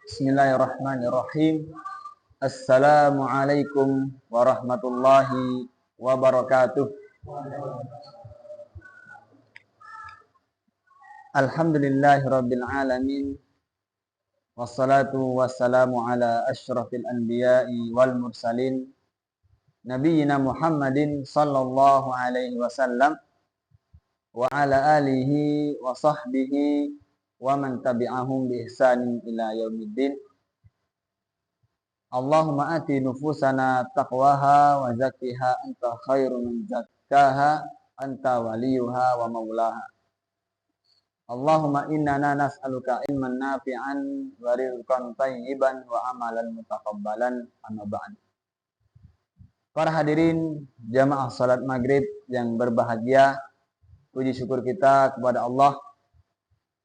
Bismillahirrahmanirrahim. Assalamualaikum warahmatullahi wabarakatuh. Alhamdulillahirabbil alamin. Wassalatu wassalamu ala asyrafil anbiya'i wal mursalin nabiyyina Muhammadin sallallahu alaihi wasallam wa ala alihi wa sahbihi wa man tabi'ahum bi ihsanin ila yaumiddin. Allahumma ati nufusana taqwaha wa zakkiha anta khairu man zakkaha anta waliyuha wa maulaha. Allahumma innana nas'aluka ilman nafi'an wa rizqan thayyiban wa amalan mutaqabbalan, amma ba'd. Para hadirin jamaah salat maghrib yang berbahagia, puji syukur kita kepada Allah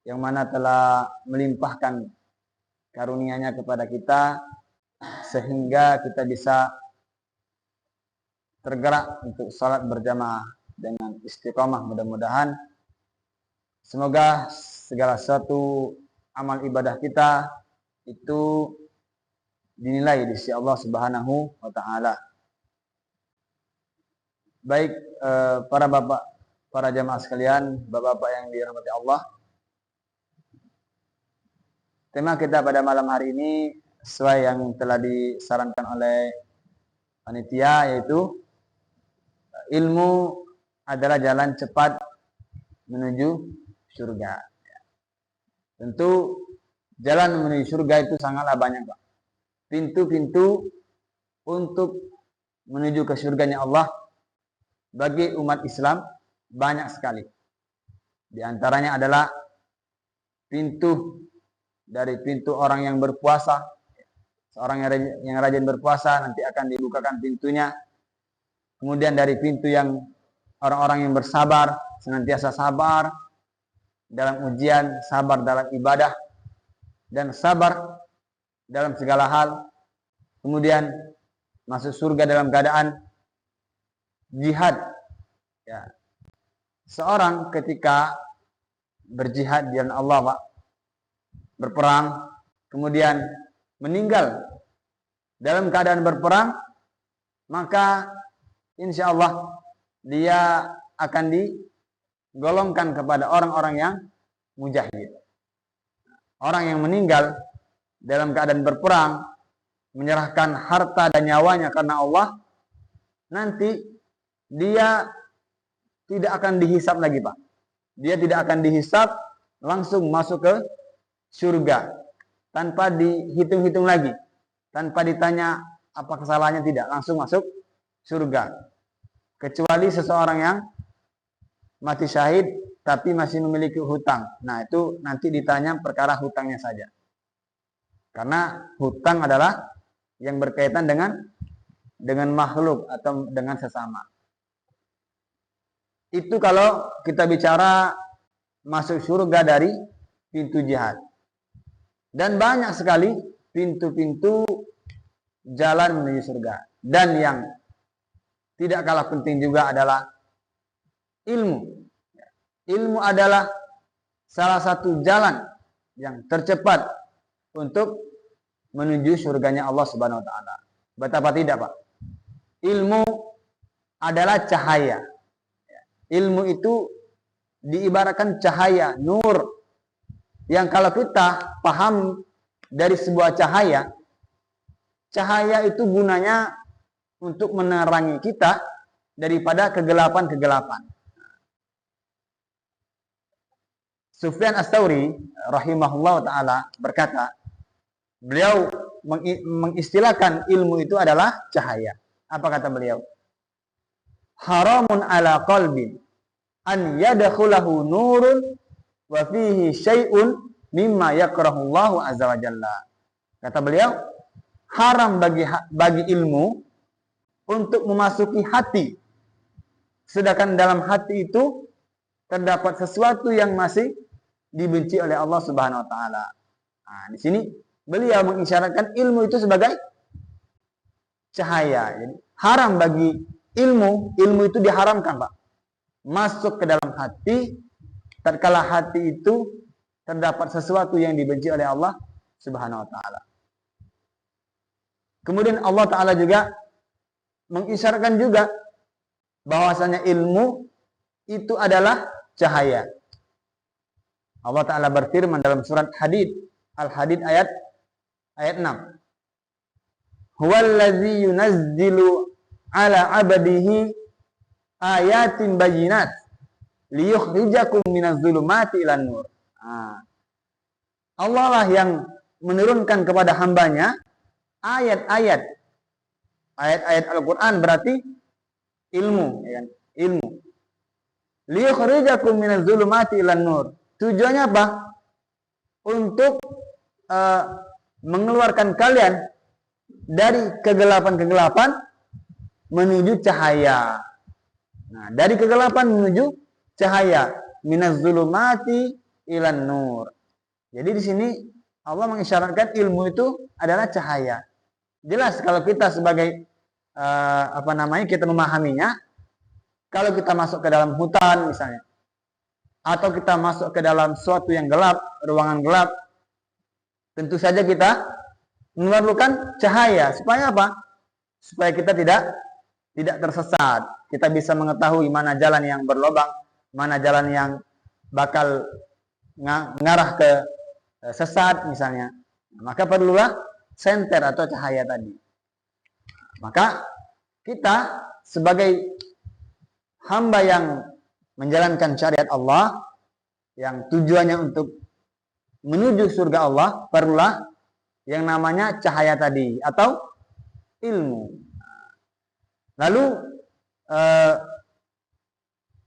yang mana telah melimpahkan karunia-Nya kepada kita sehingga kita bisa tergerak untuk salat berjamaah dengan istiqamah. Mudah-mudahan semoga segala satu amal ibadah kita itu dinilai di sisi Allah Subhanahu wa taala. Baik para bapak, para jamaah sekalian, bapak-bapak yang dirahmati Allah. Tema kita pada malam hari ini sesuai yang telah disarankan oleh panitia, yaitu ilmu adalah jalan cepat menuju surga. Tentu jalan menuju surga itu sangatlah banyak, Pak. Pintu-pintu untuk menuju ke surganya Allah bagi umat Islam banyak sekali. Di antaranya adalah dari pintu orang yang berpuasa. Seorang yang rajin berpuasa nanti akan dibukakan pintunya. Kemudian dari pintu yang orang-orang yang bersabar, senantiasa sabar dalam ujian, sabar dalam ibadah, dan sabar dalam segala hal. Kemudian masuk surga dalam keadaan jihad. Ya. Seorang ketika berjihad di jalan Allah, Pak, berperang, kemudian meninggal dalam keadaan berperang, maka insya Allah dia akan digolongkan kepada orang-orang yang mujahid. Orang yang meninggal dalam keadaan berperang, menyerahkan harta dan nyawanya karena Allah, nanti dia tidak akan dihisab lagi, Pak. Dia tidak akan dihisab, langsung masuk ke surga tanpa dihitung-hitung lagi, tanpa ditanya apa kesalahannya, tidak, langsung masuk surga. Kecuali seseorang yang mati syahid tapi masih memiliki hutang. Nah, itu nanti ditanya perkara hutangnya saja. Karena hutang adalah yang berkaitan dengan makhluk atau dengan sesama. Itu kalau kita bicara masuk surga dari pintu jihad. Dan banyak sekali pintu-pintu jalan menuju surga. Dan yang tidak kalah penting juga adalah ilmu. Ilmu adalah salah satu jalan yang tercepat untuk menuju surganya Allah Subhanahu wa taala. Betapa tidak, Pak? Ilmu adalah cahaya. Ilmu itu diibaratkan cahaya, nur, yang kalau kita paham dari sebuah cahaya, cahaya itu gunanya untuk menerangi kita daripada kegelapan-kegelapan. Sufyan Ats-Tsauri rahimahullah ta'ala berkata, beliau mengistilahkan ilmu itu adalah cahaya. Apa kata beliau? Haramun ala qalbin an yadkhulahu nurun wa fihi syai'un mimma yakrahullahu azza wa jalla. Kata beliau, haram bagi ilmu untuk memasuki hati, sedangkan dalam hati itu terdapat sesuatu yang masih dibenci oleh Allah Subhanahu wa taala. Nah, di sini beliau mengisyaratkan ilmu itu sebagai cahaya. Jadi haram bagi ilmu itu diharamkan, Pak. Masuk ke dalam hati tatkala hati itu terdapat sesuatu yang dibenci oleh Allah Subhanahu wa taala. Kemudian Allah taala juga mengisyaratkan juga bahwasanya ilmu itu adalah cahaya. Allah taala berfirman dalam surat Hadid, Al-Hadid ayat 6. Huwallazi yunazzilu ala 'abdihi ayatin bayyinat liyukhrijakum minaz zulumati ilan nur. Allah lah yang menurunkan kepada hambanya ayat-ayat Al-Quran, berarti ilmu, ya kan? Ilmu. Liyukhrijakum minaz zulumati ilan nur. Tujuannya apa? Untuk mengeluarkan kalian dari kegelapan-kegelapan menuju cahaya. Nah, dari kegelapan menuju cahaya. Minaz zulumati ilan nur. Jadi di sini Allah mengisyaratkan ilmu itu adalah cahaya. Jelas kalau kita sebagai kita memahaminya, kalau kita masuk ke dalam hutan misalnya, atau kita masuk ke dalam suatu yang gelap, ruangan gelap, tentu saja kita memerlukan cahaya. Supaya apa? Supaya kita tidak tersesat. Kita bisa mengetahui mana jalan yang berlobang, mana jalan yang bakal ngarah ke sesat misalnya. Maka perlulah senter atau cahaya tadi. Maka kita sebagai hamba yang menjalankan syariat Allah, yang tujuannya untuk menuju surga Allah, perlulah yang namanya cahaya tadi atau ilmu. Lalu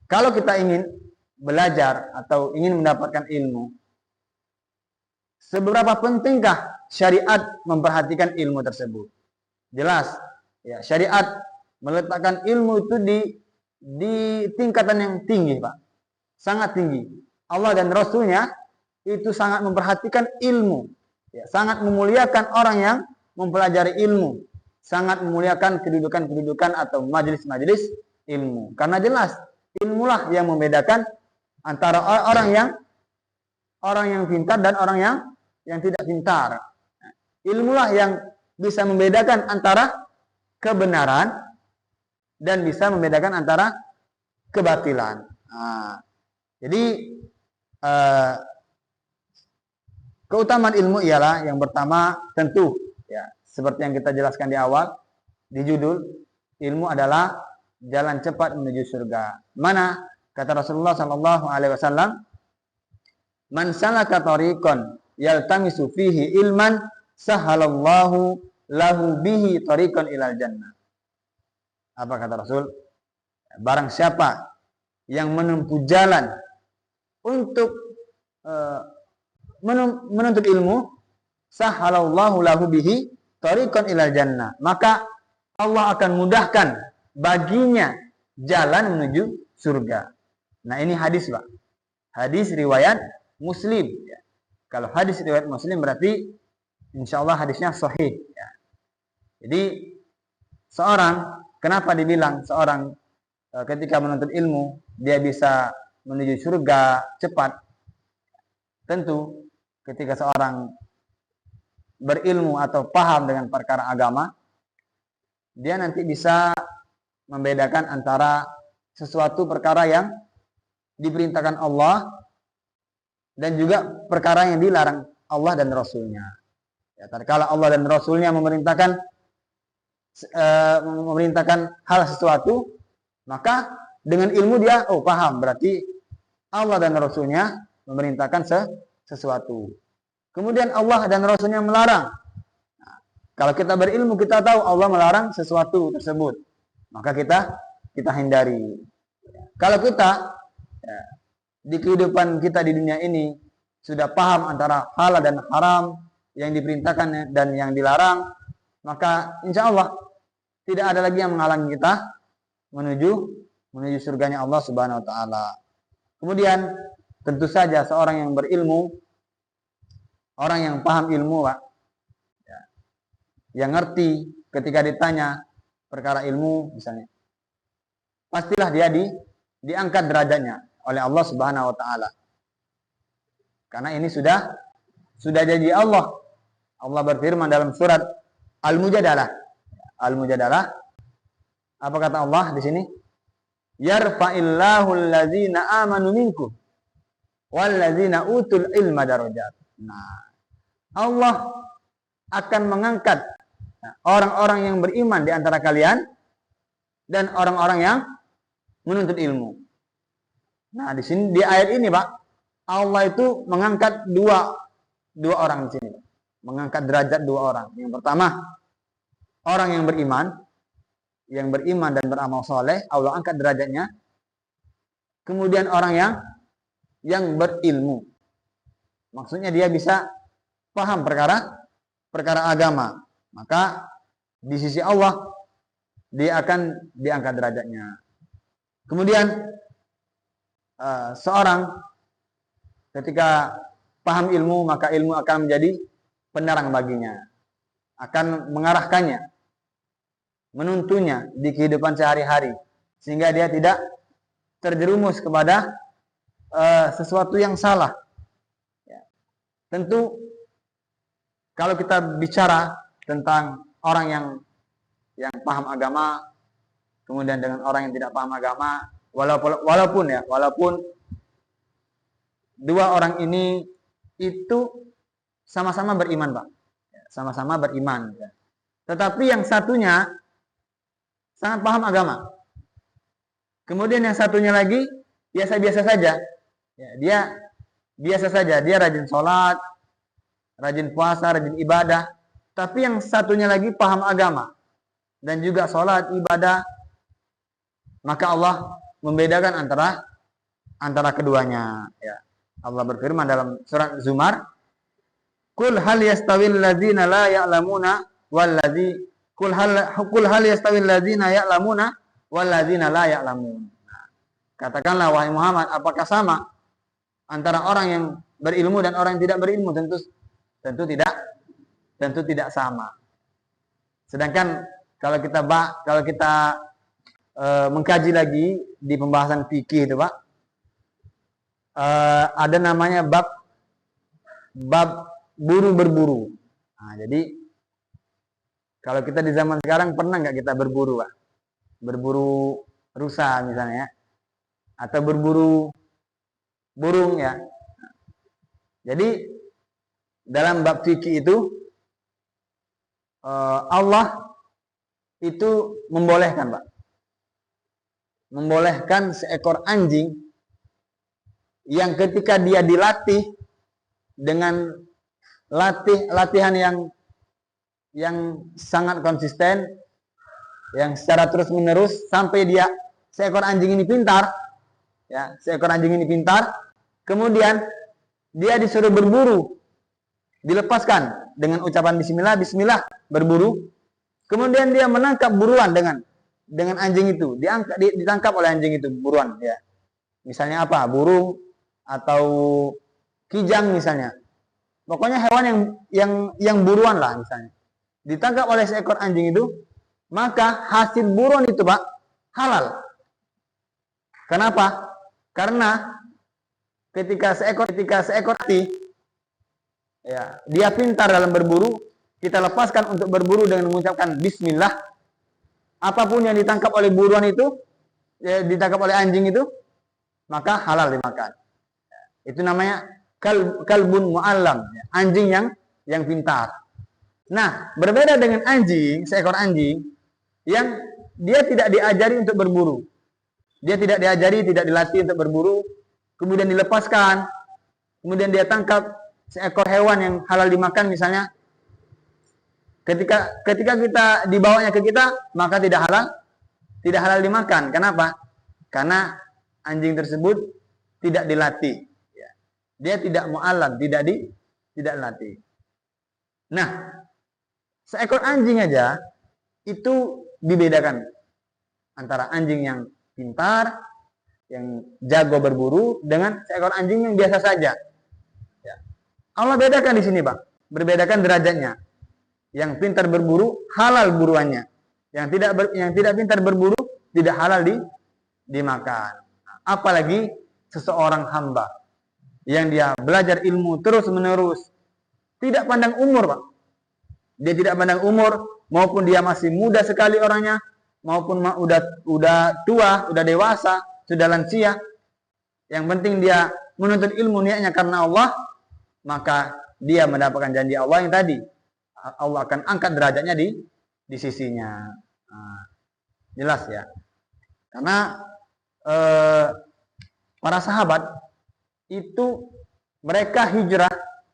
kalau kita ingin belajar atau ingin mendapatkan ilmu, seberapa pentingkah syariat memperhatikan ilmu tersebut? Jelas, ya, syariat meletakkan ilmu itu di tingkatan yang tinggi, Pak. Sangat tinggi. Allah dan Rasulnya itu sangat memperhatikan ilmu. Ya, sangat memuliakan orang yang mempelajari ilmu. Sangat memuliakan kedudukan-kedudukan atau majelis-majelis ilmu. Karena jelas, ilmulah yang membedakan antara orang yang pintar dan orang yang tidak pintar. Ilmulah yang bisa membedakan antara kebenaran dan bisa membedakan antara kebatilan. Jadi keutamaan ilmu ialah yang pertama tentu, ya, seperti yang kita jelaskan di awal di judul, ilmu adalah jalan cepat menuju surga. Mana kata Rasulullah sallallahu alaihi wasallam, "Man salaka tariqan yaltamisu fihi ilman sahalallahu lahu bihi tariqan ilal jannah." Apa kata Rasul? Barang siapa yang menempuh jalan untuk menuntut ilmu, sahalallahu lahu bihi tariqan ilal jannah, maka Allah akan mudahkan baginya jalan menuju surga. Nah, ini hadis, Pak. Hadis riwayat Muslim, ya. Kalau hadis riwayat Muslim berarti insya Allah hadisnya sahih, ya. Jadi kenapa dibilang seorang ketika menuntut ilmu dia bisa menuju surga cepat? Tentu ketika seorang berilmu atau paham dengan perkara agama, dia nanti bisa membedakan antara sesuatu perkara yang diperintahkan Allah dan juga perkara yang dilarang Allah dan Rasulnya. Ya, tatkala Allah dan Rasulnya memerintahkan hal sesuatu, maka dengan ilmu dia paham, berarti Allah dan Rasulnya memerintahkan sesuatu. Kemudian Allah dan Rasulnya melarang. Nah, kalau kita berilmu, kita tahu Allah melarang sesuatu tersebut, maka kita hindari. Kalau kita di kehidupan kita di dunia ini sudah paham antara halal dan haram, yang diperintahkan dan yang dilarang, maka insya Allah tidak ada lagi yang menghalangi kita menuju surganya Allah Subhanahu wa taala. Kemudian tentu saja seorang yang berilmu, orang yang paham ilmu, Pak, ya, yang ngerti ketika ditanya perkara ilmu misalnya, pastilah dia diangkat derajatnya oleh Allah Subhanahu wa taala. Karena ini sudah janji Allah Allah berfirman dalam surat Al-Mujadalah. Al-Mujadalah. Apa kata Allah di sini? Yarfa'illahu allazina amanu minkum wallazina utul ilma darajat. Nah, Allah akan mengangkat orang-orang yang beriman di antara kalian dan orang-orang yang menuntut ilmu. Nah, di sini di ayat ini, Pak, Allah itu mengangkat dua orang di sini. Mengangkat derajat dua orang. Yang pertama, orang yang beriman dan beramal soleh, Allah angkat derajatnya. Kemudian orang yang berilmu, maksudnya dia bisa paham perkara agama, maka di sisi Allah dia akan diangkat derajatnya. Kemudian seorang ketika paham ilmu, maka ilmu akan menjadi penerang baginya, akan mengarahkannya, menuntunnya di kehidupan sehari-hari, sehingga dia tidak terjerumus kepada sesuatu yang salah. Ya. Tentu kalau kita bicara tentang orang yang paham agama, kemudian dengan orang yang tidak paham agama, walaupun dua orang ini itu sama-sama beriman, Pak. Sama-sama beriman. Ya. Tetapi yang satunya sangat paham agama. Kemudian yang satunya lagi biasa-biasa saja. Ya, dia biasa saja. Dia rajin sholat, rajin puasa, rajin ibadah. Tapi yang satunya lagi paham agama dan juga sholat, ibadah. Maka Allah membedakan antara keduanya. Ya. Allah berfirman dalam surat Zumar, Qul hal yastawil ladzina la ya'lamuna walladzi Qul hal yastawil ladzina ya'lamuna walladzina la ya'lamun. Katakanlah wahai Muhammad, apakah sama antara orang yang berilmu dan orang yang tidak berilmu? Tentu tidak sama. Sedangkan kalau kita mengkaji lagi di pembahasan fikih itu, Pak, ada namanya bab buru berburu. Nah, jadi kalau kita di zaman sekarang pernah nggak kita berburu, Pak? Berburu rusa misalnya, atau berburu burung ya. Jadi dalam bab fikih itu Allah itu membolehkan, Pak, membolehkan seekor anjing yang ketika dia dilatih dengan latihan yang sangat konsisten, yang secara terus menerus sampai seekor anjing ini pintar, ya, kemudian dia disuruh berburu, dilepaskan dengan ucapan Bismillah, Bismillah, berburu, kemudian dia menangkap buruan dengan anjing itu, ditangkap oleh anjing itu buruan, ya, misalnya apa, burung atau kijang misalnya. Pokoknya hewan yang buruan lah misalnya. Ditangkap oleh seekor anjing itu, maka hasil buruan itu, Pak, halal. Kenapa? Karena ketika seekor hati, ya, dia pintar dalam berburu, kita lepaskan untuk berburu dengan mengucapkan Bismillah. Apapun yang ditangkap oleh buruan itu, ya, ditangkap oleh anjing itu, maka halal dimakan. Itu namanya kalbun mu'allam, anjing yang pintar. Nah, berbeda dengan seekor anjing yang dia tidak diajari untuk berburu. Dia tidak dilatih untuk berburu, kemudian dilepaskan, kemudian dia tangkap seekor hewan yang halal dimakan misalnya. Ketika kita dibawanya ke kita, maka tidak halal dimakan. Kenapa? Karena anjing tersebut tidak dilatih. Dia tidak mu'allam, tidak dilatih. Nah, seekor anjing aja itu dibedakan antara anjing yang pintar, yang jago berburu, dengan seekor anjing yang biasa saja. Ya. Allah bedakan di sini, Pak. Berbedakan derajatnya. Yang pintar berburu, halal buruannya. Yang tidak pintar berburu, tidak halal dimakan. Apalagi seseorang hamba yang dia belajar ilmu terus menerus, tidak pandang umur, Pak. Dia tidak pandang umur, maupun dia masih muda sekali orangnya, maupun udah tua, udah dewasa, sudah lansia. Yang penting dia menuntut ilmu niatnya karena Allah, maka dia mendapatkan janji Allah yang tadi. Allah akan angkat derajatnya di sisinya. Nah, jelas ya. Karena para sahabat itu mereka hijrah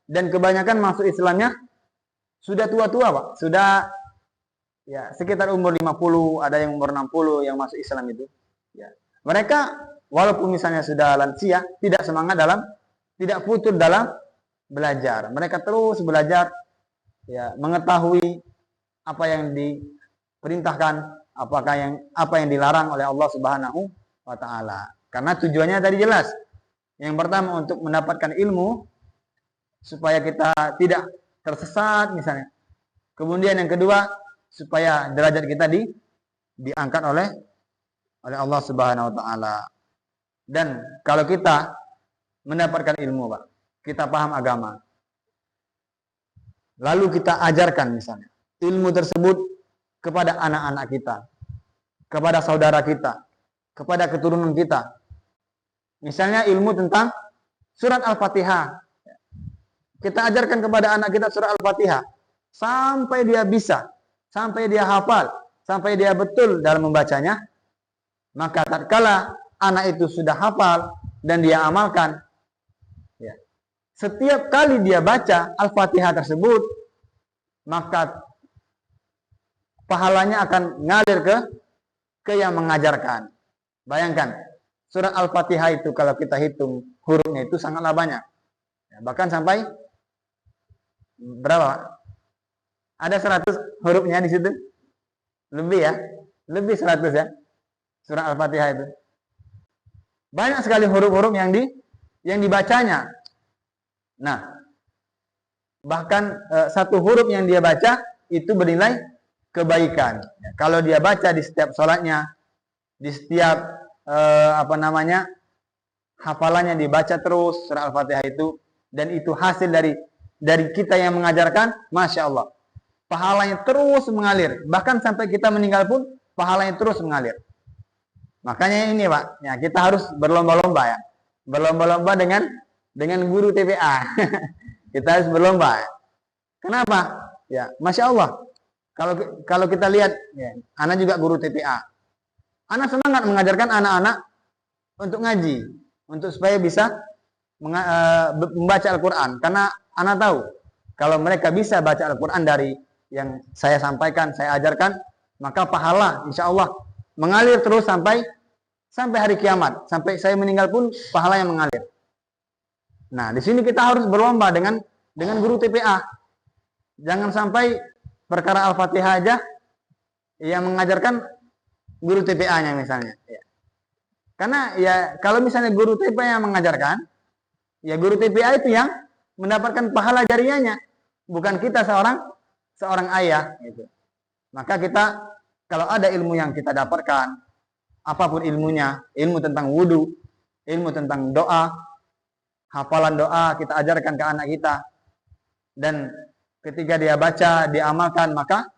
dan kebanyakan masuk Islamnya sudah tua-tua, Pak. Sudah ya sekitar umur 50, ada yang umur 60 yang masuk Islam itu. Ya. Mereka walaupun misalnya sudah lansia, tidak semangat tidak putus dalam belajar. Mereka terus belajar, ya, mengetahui apa yang diperintahkan, apa yang dilarang oleh Allah Subhanahu wa taala. Karena tujuannya tadi jelas. Yang pertama untuk mendapatkan ilmu supaya kita tidak tersesat misalnya. Kemudian yang kedua supaya derajat kita diangkat oleh Allah Subhanahu wa taala. Dan kalau kita mendapatkan ilmu, Pak, kita paham agama, lalu kita ajarkan misalnya ilmu tersebut kepada anak-anak kita, kepada saudara kita, kepada keturunan kita. Misalnya ilmu tentang surat Al-Fatihah. Kita ajarkan kepada anak kita surat Al-Fatihah sampai dia bisa, sampai dia hafal, sampai dia betul dalam membacanya. Maka tatkala anak itu sudah hafal dan dia amalkan, ya, setiap kali dia baca Al-Fatihah tersebut, maka pahalanya akan ngalir ke yang mengajarkan. Bayangkan, surat Al-Fatihah itu kalau kita hitung hurufnya itu sangatlah banyak. Ya, bahkan sampai berapa? Ada 100 hurufnya di situ? Lebih ya? Lebih 100 ya? Surat Al-Fatihah itu. Banyak sekali huruf-huruf yang dibacanya. Nah, bahkan satu huruf yang dia baca itu bernilai kebaikan. Ya, kalau dia baca di setiap sholatnya, di setiap hafalannya dibaca terus surah Al-Fatihah itu, dan itu hasil dari kita yang mengajarkan, Masya Allah, pahalanya terus mengalir. Bahkan sampai kita meninggal pun pahalanya terus mengalir. Makanya ini, Pak, ya, kita harus berlomba-lomba ya. Berlomba-lomba dengan guru TPA. Kita harus berlomba. Ya. Kenapa? Ya, Masya Allah. Kalau kita lihat, ya, anak juga guru TPA. Anak semangat mengajarkan anak-anak untuk ngaji, untuk supaya bisa membaca Al-Quran. Karena anak tahu, kalau mereka bisa baca Al-Quran dari yang saya sampaikan, saya ajarkan, maka pahala insya Allah mengalir terus sampai hari kiamat. Sampai saya meninggal pun pahala yang mengalir. Nah, di sini kita harus berlomba dengan guru TPA. Jangan sampai perkara Al-Fatihah aja yang mengajarkan guru TPA-nya misalnya. Ya. Karena ya kalau misalnya guru TPA yang mengajarkan, ya guru TPA itu yang mendapatkan pahala jariahnya, bukan kita seorang ayah. Gitu. Maka kita kalau ada ilmu yang kita dapatkan, apapun ilmunya, ilmu tentang wudu, ilmu tentang doa, hafalan doa kita ajarkan ke anak kita, dan ketika dia baca, dia amalkan, maka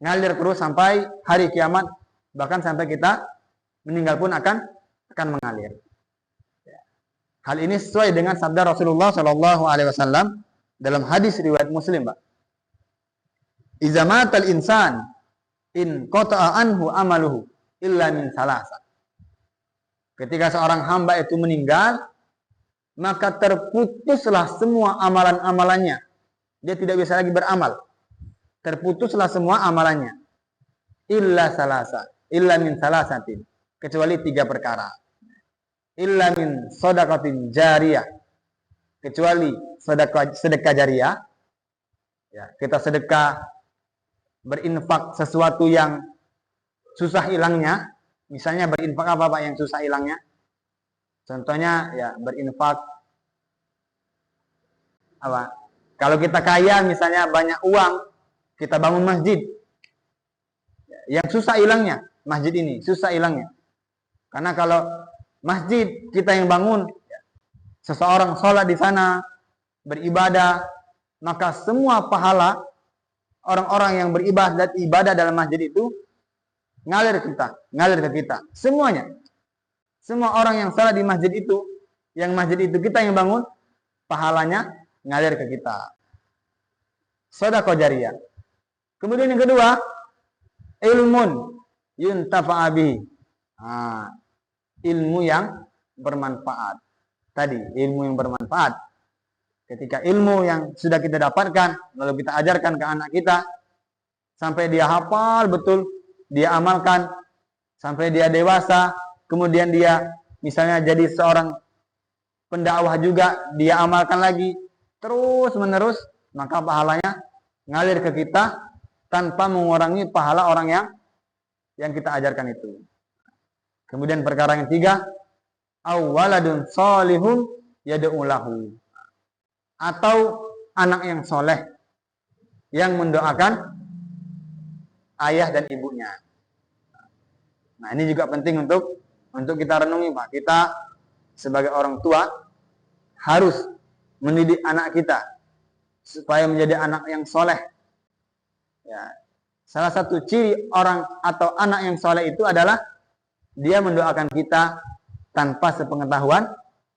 ngalir terus sampai hari kiamat, bahkan sampai kita meninggal pun akan mengalir. Hal ini sesuai dengan sabda Rasulullah Shallallahu Alaihi Wasallam dalam hadis riwayat Muslim, Pak. Iza matal insan in qata'a anhu amaluhu illa min salasa. Ketika seorang hamba itu meninggal, maka terputuslah semua amalan-amalannya. Dia tidak bisa lagi beramal. Terputuslah semua amalannya. Illa min salasatin. Kecuali 3 perkara. Illa min shadaqatin jariyah. Kecuali sedekah jariyah. Ya, kita sedekah, berinfak sesuatu yang susah hilangnya. Misalnya berinfak apa, Pak, yang susah hilangnya? Contohnya ya berinfak apa? Kalau kita kaya misalnya banyak uang, kita bangun masjid. Yang susah hilangnya, masjid ini susah hilangnya. Karena kalau masjid kita yang bangun, seseorang sholat di sana, beribadah, maka semua pahala orang-orang yang beribadah dalam masjid itu ngalir ke kita. Semuanya. Semua orang yang salat di masjid itu, yang masjid itu kita yang bangun, pahalanya ngalir ke kita. Sedekah jariyah. Kemudian yang kedua, ilmun yuntafa'a bihi. Ilmu yang bermanfaat. Tadi, ilmu yang bermanfaat. Ketika ilmu yang sudah kita dapatkan, lalu kita ajarkan ke anak kita, sampai dia hafal betul, dia amalkan, sampai dia dewasa, kemudian dia misalnya jadi seorang pendakwah juga, dia amalkan lagi, terus menerus, maka pahalanya ngalir ke kita, tanpa mengurangi pahala orang yang kita ajarkan itu. Kemudian perkara yang ketiga, awwaladun sholihun yad'u lahu. Atau anak yang soleh yang mendoakan ayah dan ibunya. Nah, ini juga penting untuk kita renungi, Pak. Kita sebagai orang tua harus mendidik anak kita supaya menjadi anak yang soleh. Ya. Salah satu ciri orang atau anak yang soleh itu adalah dia mendoakan kita tanpa sepengetahuan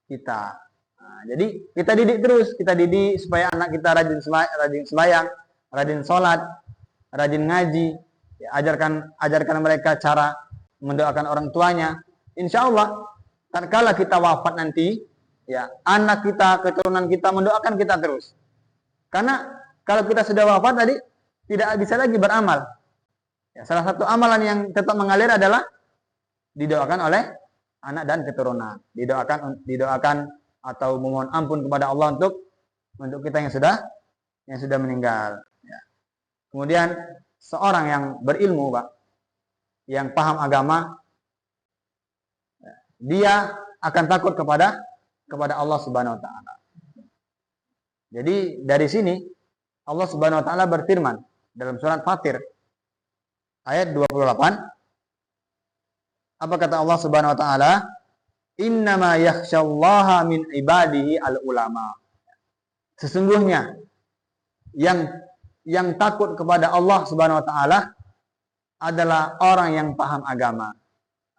kita. Nah, jadi kita didik supaya anak kita rajin sembahyang, rajin sholat, rajin ngaji, ya, ajarkan mereka cara mendoakan orang tuanya. Insya Allah, tatkala kita wafat nanti, ya anak kita, keturunan kita mendoakan kita terus. Karena kalau kita sudah wafat tadi, tidak bisa lagi beramal. Ya, salah satu amalan yang tetap mengalir adalah didoakan oleh anak dan keturunan. Didoakan atau memohon ampun kepada Allah untuk kita yang sudah meninggal. Ya. Kemudian seorang yang berilmu, Pak, yang paham agama, dia akan takut kepada Allah Subhanahu wa taala. Jadi dari sini Allah Subhanahu wa taala berfirman dalam surat Fatir ayat 28. Apa kata Allah Subhanahu wa taala? Innama yakhsyallaha min ibadihi al-ulama. Sesungguhnya yang takut kepada Allah Subhanahu wa taala adalah orang yang paham agama.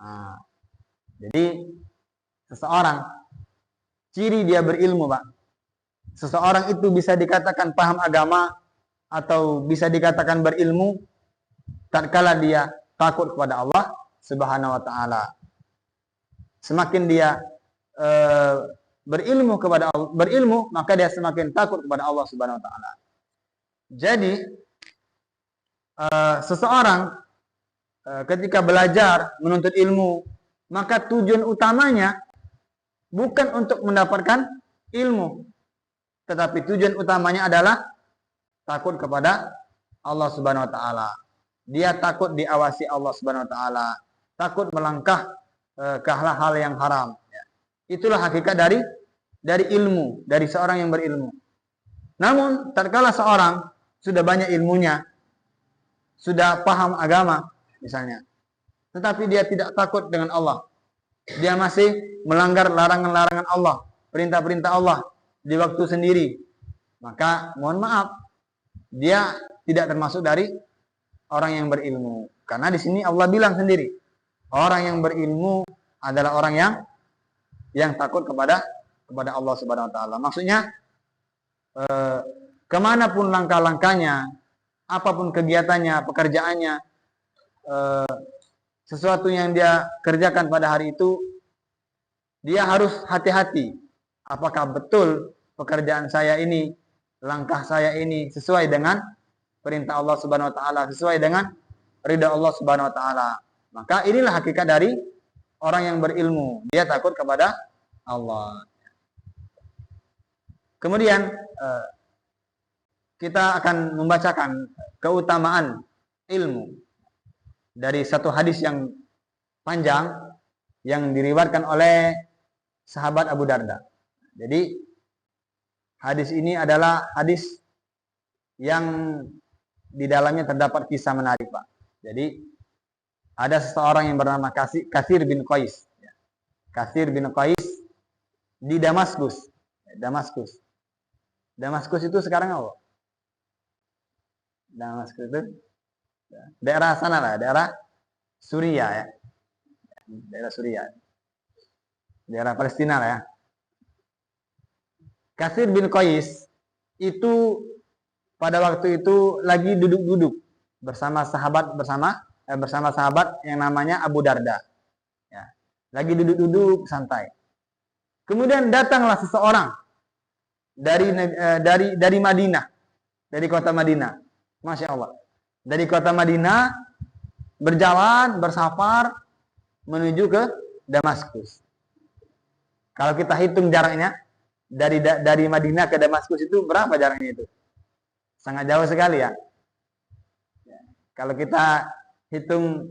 Nah, jadi seseorang ciri dia berilmu, Pak. Seseorang itu bisa dikatakan paham agama atau bisa dikatakan berilmu tatkala dia takut kepada Allah Subhanahu wa taala. Semakin dia berilmu, maka dia semakin takut kepada Allah Subhanahu wa taala. Jadi seseorang ketika belajar menuntut ilmu, maka tujuan utamanya bukan untuk mendapatkan ilmu, tetapi tujuan utamanya adalah takut kepada Allah Subhanahu wa taala. Dia takut diawasi Allah Subhanahu wa taala, takut melangkah ke hal-hal yang haram. Itulah hakikat dari ilmu, dari seorang yang berilmu. Namun tatkala seorang sudah banyak ilmunya, sudah paham agama misalnya, tetapi dia tidak takut dengan Allah, dia masih melanggar larangan-larangan Allah, perintah-perintah Allah di waktu sendiri, maka mohon maaf, dia tidak termasuk dari orang yang berilmu. Karena di sini Allah bilang sendiri, orang yang berilmu adalah orang yang takut kepada Allah Subhanahu wa taala. Maksudnya kemanapun langkah-langkahnya, apapun kegiatannya, pekerjaannya, sesuatu yang dia kerjakan pada hari itu, dia harus hati-hati. Apakah betul pekerjaan saya ini, langkah saya ini sesuai dengan perintah Allah Subhanahu wa taala, sesuai dengan ridha Allah Subhanahu wa taala. Maka inilah hakikat dari orang yang berilmu, dia takut kepada Allah. Kemudian kita akan membacakan keutamaan ilmu dari satu hadis yang panjang yang diriwayatkan oleh sahabat Abu Darda. Jadi hadis ini adalah hadis yang di dalamnya terdapat kisah menarik, Pak. Jadi ada seseorang yang bernama Katsir bin Qais. Katsir bin Qais di Damaskus. Damaskus itu sekarang apa? Damaskus itu daerah sana lah, daerah Suriah ya. Daerah Suriah. Daerah Palestina lah ya. Katsir bin Qais itu pada waktu itu lagi duduk-duduk bersama sahabat yang namanya Abu Darda. Ya. Lagi duduk-duduk santai. Kemudian datanglah seseorang dari Madinah, dari kota Madinah. Masya Allah. Dari kota Madinah berjalan, bersafar menuju ke Damaskus. Kalau kita hitung jaraknya dari Madinah ke Damaskus itu berapa jaraknya itu? Sangat jauh sekali ya. Kalau kita hitung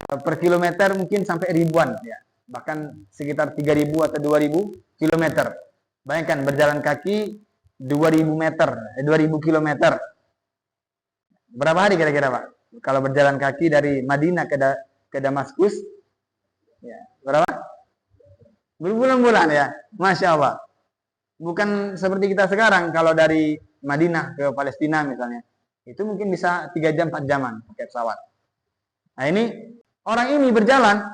per kilometer mungkin sampai ribuan ya. Bahkan sekitar 3.000 atau 2.000 kilometer. Bayangkan berjalan kaki 2.000 meter, 2.000 kilometer. Berapa hari kira-kira Pak? Kalau berjalan kaki dari Madinah ke Damaskus, ya, berapa? Berbulan-bulan ya, Masya Allah. Bukan seperti kita sekarang, kalau dari Madinah ke Palestina misalnya, itu mungkin bisa 3 jam, 4 jaman pakai pesawat. Nah ini, orang ini berjalan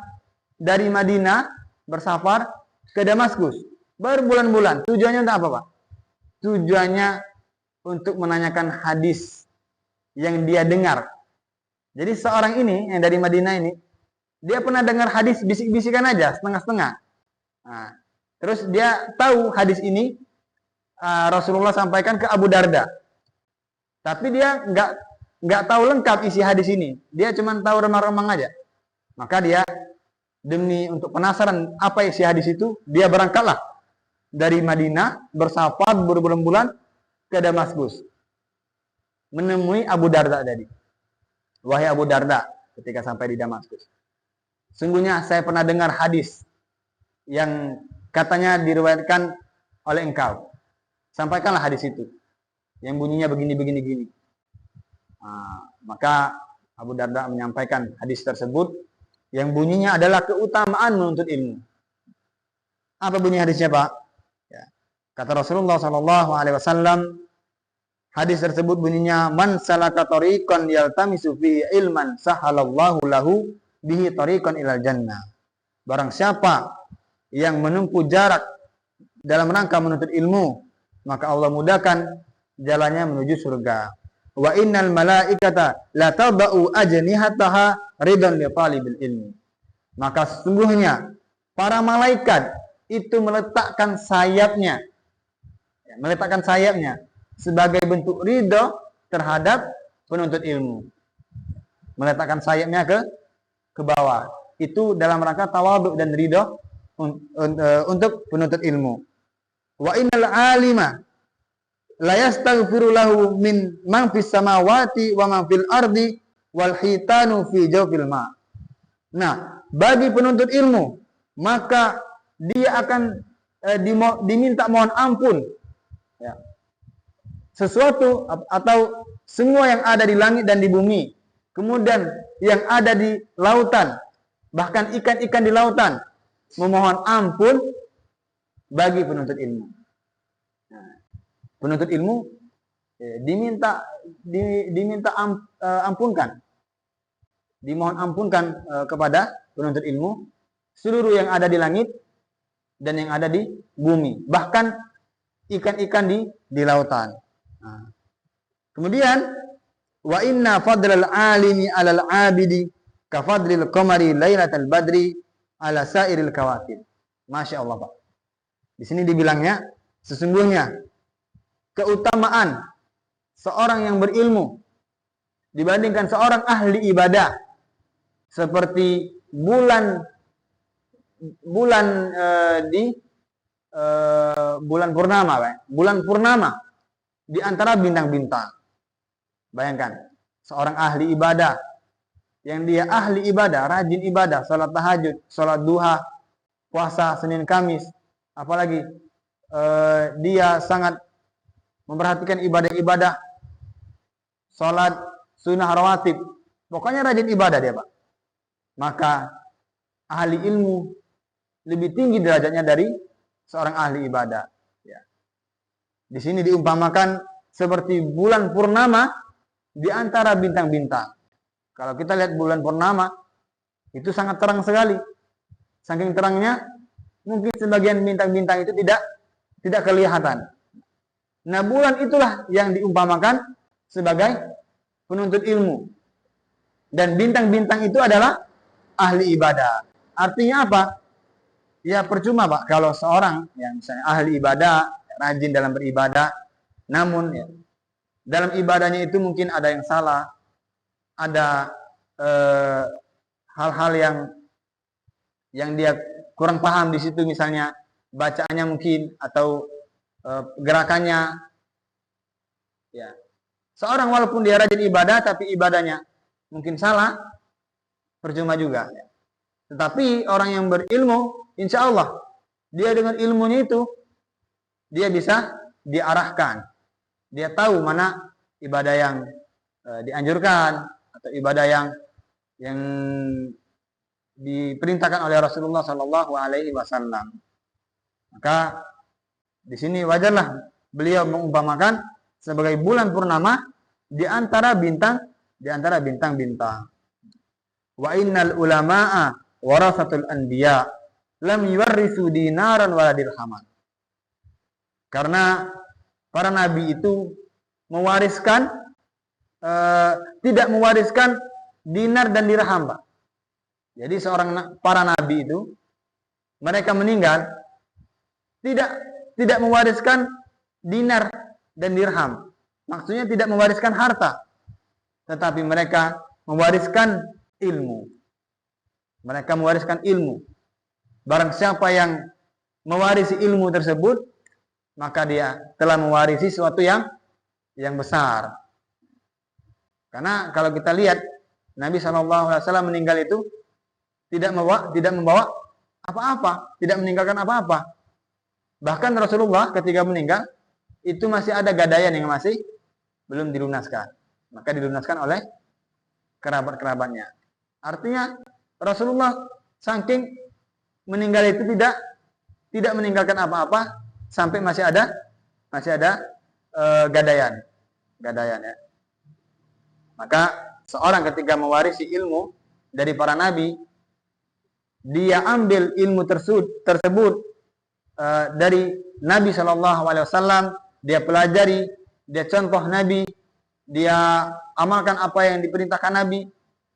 dari Madinah, bersafar ke Damaskus, berbulan-bulan. Tujuannya untuk apa Pak? Tujuannya untuk menanyakan hadis yang dia dengar. Jadi seorang ini yang dari Madinah ini, dia pernah dengar hadis bisik-bisikan aja, setengah-setengah. Nah, terus dia tahu hadis ini Rasulullah sampaikan ke Abu Darda. Tapi dia nggak tahu lengkap isi hadis ini. Dia cuma tahu remang-remang aja. Maka dia demi untuk penasaran apa isi hadis itu, dia berangkatlah dari Madinah bersafar berbulan-bulan ke Damaskus. Menemui Abu Darda tadi. Wahai Abu Darda, ketika sampai di Damaskus. Sungguhnya saya pernah dengar hadis yang katanya diriwayatkan oleh engkau. Sampaikanlah hadis itu. Yang bunyinya begini. Maka Abu Darda menyampaikan hadis tersebut yang bunyinya adalah keutamaan menuntut ilmu. Apa bunyi hadisnya Pak? Ya. Kata Rasulullah SAW, hadis tersebut bunyinya, man salaka tariqan yaltamisu fihi ilman sahalallahu lahu bihi tariqan ilal jannah. Barang siapa yang menempuh jarak dalam rangka menuntut ilmu, maka Allah mudahkan jalannya menuju surga. Wa innal malaikata la tadau ajnihataha ridan li talibil ilmi. Maka sesungguhnya para malaikat itu meletakkan sayapnya sebagai bentuk ridho terhadap penuntut ilmu. Meletakkan sayapnya ke bawah. Itu dalam rangka tawadhu dan ridho untuk penuntut ilmu. Wa innal alima la yastaghfiru lahu min man fis samawati wa man fil ardi wal hitanu fi jawfil ma. Nah, bagi penuntut ilmu maka dia akan diminta mohon ampun ya. Sesuatu atau semua yang ada di langit dan di bumi, kemudian yang ada di lautan, bahkan ikan-ikan di lautan, memohon ampun bagi penuntut ilmu. Nah, penuntut ilmu diminta ampunkan, dimohon ampunkan kepada penuntut ilmu seluruh yang ada di langit dan yang ada di bumi, bahkan ikan-ikan di lautan. Nah. Kemudian wa inna fadlal alimi 'alal 'abidi ka fadlil qamari lailatal badri 'ala sairil kawakib. Masya Allah Pak. Di sini dibilangnya sesungguhnya keutamaan seorang yang berilmu dibandingkan seorang ahli ibadah seperti bulan purnama, Pak. Bulan purnama di antara bintang-bintang. Bayangkan, seorang ahli ibadah yang dia ahli ibadah, rajin ibadah, salat tahajud, salat duha, puasa Senin Kamis, apalagi dia sangat memperhatikan ibadah-ibadah, salat sunnah rawatib, pokoknya rajin ibadah dia, Pak. Maka ahli ilmu lebih tinggi derajatnya dari seorang ahli ibadah. Ya. Di sini diumpamakan seperti bulan purnama di antara bintang-bintang. Kalau kita lihat bulan purnama, itu sangat terang sekali. Saking terangnya, mungkin sebagian bintang-bintang itu tidak kelihatan. Nah, bulan itulah yang diumpamakan sebagai penuntut ilmu. Dan bintang-bintang itu adalah ahli ibadah. Artinya apa? Ya percuma Pak, kalau seorang yang misalnya ahli ibadah, rajin dalam beribadah, namun ya, dalam ibadahnya itu mungkin ada yang salah, ada hal-hal yang dia kurang paham di situ, misalnya bacaannya mungkin atau gerakannya. Ya, seorang walaupun dia rajin ibadah, tapi ibadahnya mungkin salah, percuma juga. Tetapi orang yang berilmu, insya Allah dia dengan ilmunya itu dia bisa diarahkan. Dia tahu mana ibadah yang dianjurkan atau ibadah yang diperintahkan oleh Rasulullah Shallallahu Alaihi Wasallam. Maka di sini wajarlah beliau mengumpamakan sebagai bulan purnama di antara bintang-bintang. Wa innal ulama'a warasatul anbiya lam yuwarrisu dinaran wala dirhaman. Karena para nabi itu mewariskan tidak mewariskan dinar dan dirham, Pak. Jadi para nabi itu mereka meninggal tidak mewariskan dinar dan dirham. Maksudnya tidak mewariskan harta, tetapi mereka mewariskan ilmu. Mereka mewariskan ilmu. Barang siapa yang mewarisi ilmu tersebut, maka dia telah mewarisi sesuatu yang besar. Karena kalau kita lihat Nabi SAW meninggal itu tidak membawa apa-apa, tidak meninggalkan apa-apa. Bahkan Rasulullah ketika meninggal itu masih ada gadaian yang masih belum dilunaskan. Maka dilunaskan oleh kerabat-kerabatnya. Artinya Rasulullah saking meninggal itu tidak meninggalkan apa-apa sampai masih ada gadaian ya. Maka seorang ketika mewarisi ilmu dari para nabi, dia ambil ilmu tersebut dari Nabi Shallallahu Alaihi Wasallam, dia pelajari, dia contoh Nabi, dia amalkan apa yang diperintahkan Nabi,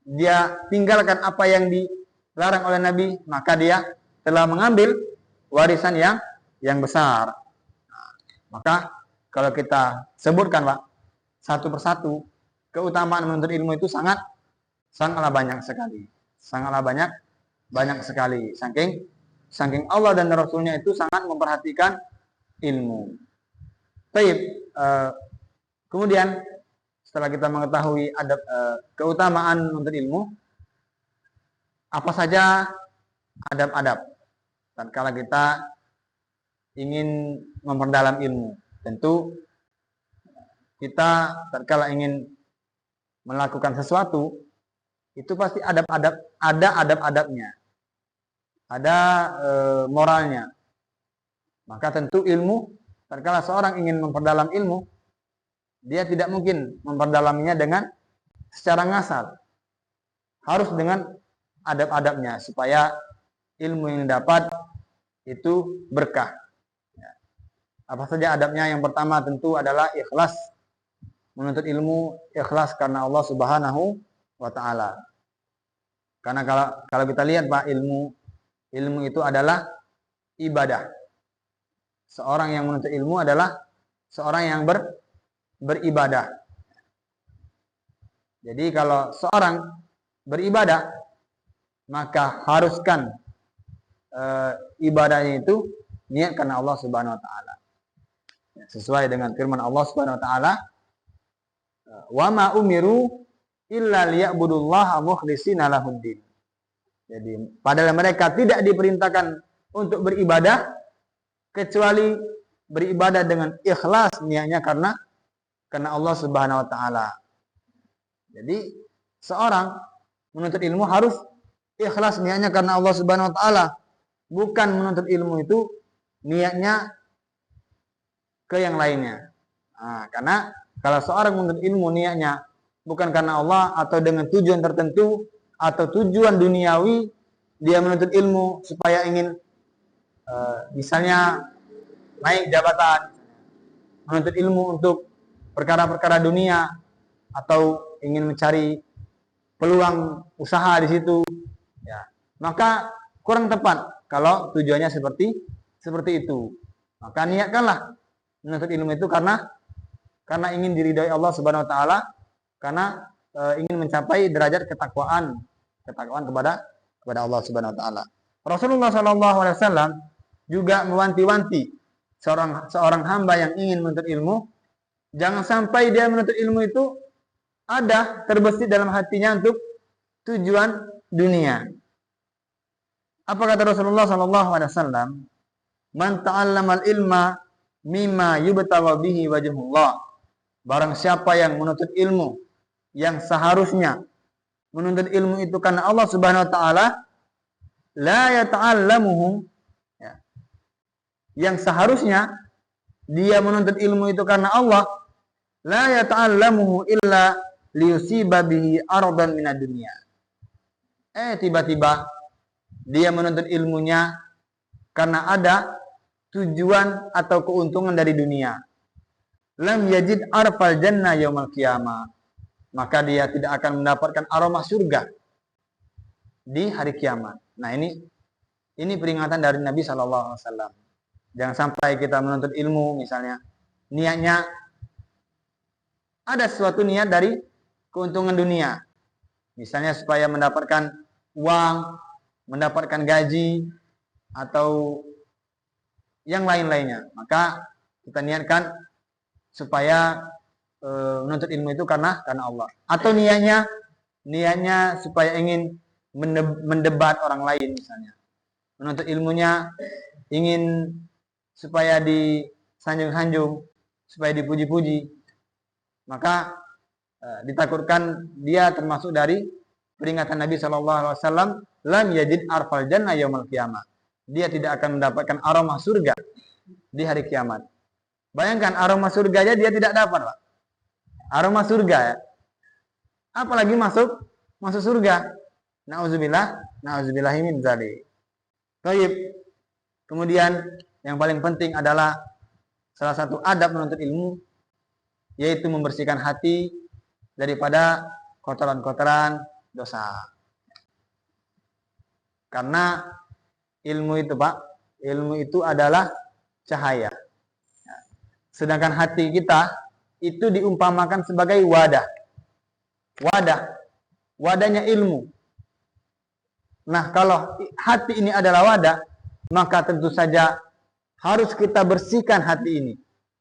dia tinggalkan apa yang dilarang oleh Nabi, maka dia telah mengambil warisan yang besar. Nah, maka kalau kita sebutkan Pak satu persatu, keutamaan menuntut ilmu itu sangatlah banyak sekali, banyak sekali. Saking Allah dan Rasulnya itu sangat memperhatikan ilmu. Baik, kemudian setelah kita mengetahui keutamaan menuntut ilmu, apa saja adab-adab tatkala kita ingin memperdalam ilmu. Tentu kita tatkala ingin melakukan sesuatu itu pasti ada adab-adabnya, ada moralnya. Maka tentu ilmu, tatkala seorang ingin memperdalam ilmu, dia tidak mungkin memperdalaminya dengan secara ngasal. Harus dengan adab-adabnya supaya ilmu yang dapat itu berkah. Apa saja adabnya? Yang pertama tentu adalah ikhlas. Menuntut ilmu ikhlas karena Allah Subhanahu wa taala. Karena kalau kita lihat Pak, ilmu itu adalah ibadah. Seorang yang menuntut ilmu adalah seorang yang beribadah. Jadi kalau seorang beribadah, maka haruskan ibadahnya itu niat karena Allah Subhanahu wa taala. Sesuai dengan firman Allah Subhanahu wa taala, "Wa ma umiru illa liya'budullaha mukhlishina lahuddin." Jadi, padahal mereka tidak diperintahkan untuk beribadah kecuali beribadah dengan ikhlas niatnya karena Allah Subhanahu wa taala. Jadi, seorang menuntut ilmu harus ikhlas niatnya karena Allah Subhanahu wa taala. Bukan menuntut ilmu itu niatnya ke yang lainnya. Nah, karena kalau seorang menuntut ilmu niatnya bukan karena Allah atau dengan tujuan tertentu atau tujuan duniawi, dia menuntut ilmu supaya ingin misalnya naik jabatan, menuntut ilmu untuk perkara-perkara dunia atau ingin mencari peluang usaha di situ, ya, maka kurang tepat kalau tujuannya seperti itu. Maka niatkanlah menuntut ilmu itu karena ingin diridhai Allah Subhanahu wa taala, karena ingin mencapai derajat ketakwaan kepada Allah Subhanahu wa taala. Rasulullah sallallahu alaihi wasallam juga mewanti-wanti seorang hamba yang ingin menuntut ilmu, jangan sampai dia menuntut ilmu itu ada terbesit dalam hatinya untuk tujuan dunia. Apa kata Rasulullah sallallahu alaihi wasallam? Man ta'allamal ilma mimma yubtagha bihi wajhullah. Barang siapa yang menuntut ilmu yang seharusnya menuntut ilmu itu karena Allah Subhanahu wa taala, la yata'allamuhu, ya, yang seharusnya dia menuntut ilmu itu karena Allah, la yata'allamuhu illa liyusiba bihi aradan minad dunya. Tiba-tiba dia menuntut ilmunya karena ada tujuan atau keuntungan dari dunia. Lam yajid arfal jannah yaumal qiyamah. Maka dia tidak akan mendapatkan aroma surga di hari kiamat. Nah, ini peringatan dari Nabi sallallahu alaihi wasallam. Jangan sampai kita menuntut ilmu misalnya niatnya ada suatu niat dari keuntungan dunia. Misalnya supaya mendapatkan uang, mendapatkan gaji atau yang lain-lainnya. Maka kita niatkan supaya menuntut ilmu itu karena Allah. Atau niatnya supaya ingin mendebat orang lain misalnya. Menuntut ilmunya ingin supaya disanjung-sanjung, supaya dipuji-puji. Maka ditakutkan dia termasuk dari peringatan Nabi sallallahu alaihi wasallam, lam yajid arfal jannah yaumil qiyamah. Dia tidak akan mendapatkan aroma surga di hari kiamat. Bayangkan aroma surga aja dia tidak dapat, Pak. Aroma surga, ya. Apalagi masuk surga. Nauzubillahi min dzalik. Baik. Kemudian yang paling penting adalah salah satu adab menuntut ilmu yaitu membersihkan hati daripada kotoran-kotoran dosa. Karena ilmu itu, Pak, ilmu itu adalah cahaya. Sedangkan hati kita itu diumpamakan sebagai wadah. Wadahnya ilmu. Nah, kalau hati ini adalah wadah, maka tentu saja harus kita bersihkan hati ini.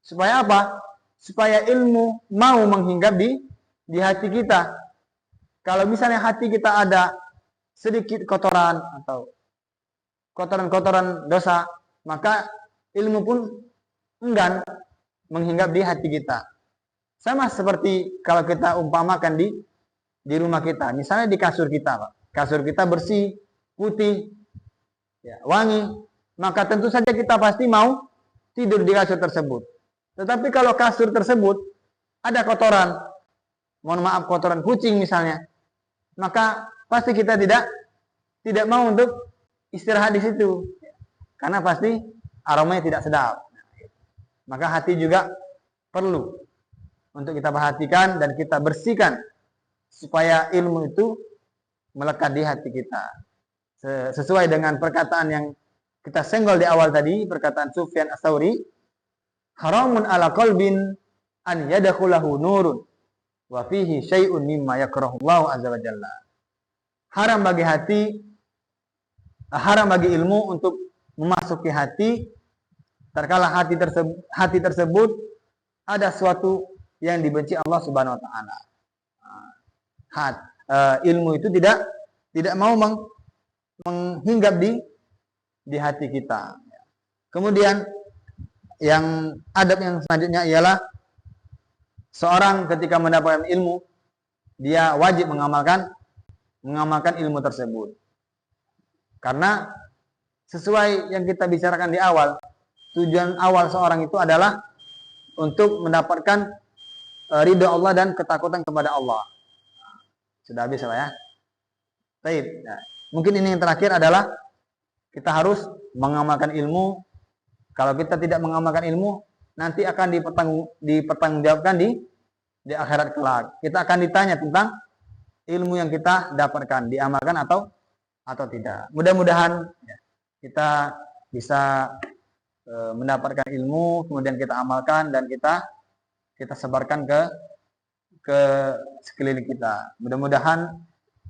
Supaya apa? Supaya ilmu mau menghinggap di hati kita. Kalau misalnya hati kita ada sedikit kotoran atau kotoran-kotoran dosa, maka ilmu pun enggan menghinggap di hati kita. Sama seperti kalau kita umpamakan di rumah kita, misalnya di kasur kita, Pak. Kasur kita bersih, putih, ya, wangi, maka tentu saja kita pasti mau tidur di kasur tersebut. Tetapi kalau kasur tersebut ada kotoran, mohon maaf kotoran kucing misalnya, maka pasti kita tidak mau untuk istirahat di situ, karena pasti aromanya tidak sedap. Maka hati juga perlu untuk kita perhatikan dan kita bersihkan supaya ilmu itu melekat di hati kita. Sesuai dengan perkataan yang kita senggol di awal tadi, perkataan Sufyan Ats-Tsauri, haramun ala qalbin an yadkhulahu nurun wa fihi syai'un mimma yakrahu Allah azza wa jalla. Haram bagi ilmu untuk memasuki hati tatkala hati tersebut ada sesuatu yang dibenci Allah Subhanahu wa taala. Ilmu itu tidak mau menghinggap di hati kita. Kemudian yang adab yang selanjutnya ialah seorang ketika mendapatkan ilmu, dia wajib mengamalkan ilmu tersebut. Karena sesuai yang kita bicarakan di awal, tujuan awal seorang itu adalah untuk mendapatkan ridho Allah dan ketakutan kepada Allah. Sudah habis Pak ya. Baik. Nah, mungkin ini yang terakhir adalah kita harus mengamalkan ilmu. Kalau kita tidak mengamalkan ilmu, nanti akan dipertanggungjawabkan di akhirat kelak. Kita akan ditanya tentang ilmu yang kita dapatkan, diamalkan atau tidak. Mudah-mudahan kita bisa mendapatkan ilmu, kemudian kita amalkan dan kita sebarkan ke sekeliling kita. Mudah-mudahan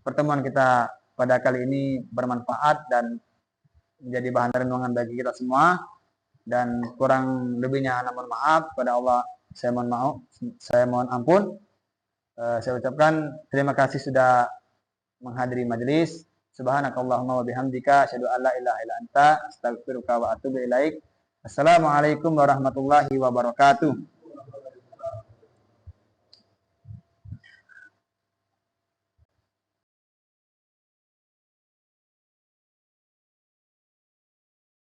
pertemuan kita pada kali ini bermanfaat dan menjadi bahan renungan bagi kita semua. Dan kurang lebihnya mohon maaf kepada Allah, saya mohon ampun. Saya ucapkan terima kasih sudah menghadiri majelis. Subhanakallahumma wa bihamdika asyhadu an la ilaha illa anta astaghfiruka wa atubu ilaik. Assalamualaikum warahmatullahi wabarakatuh.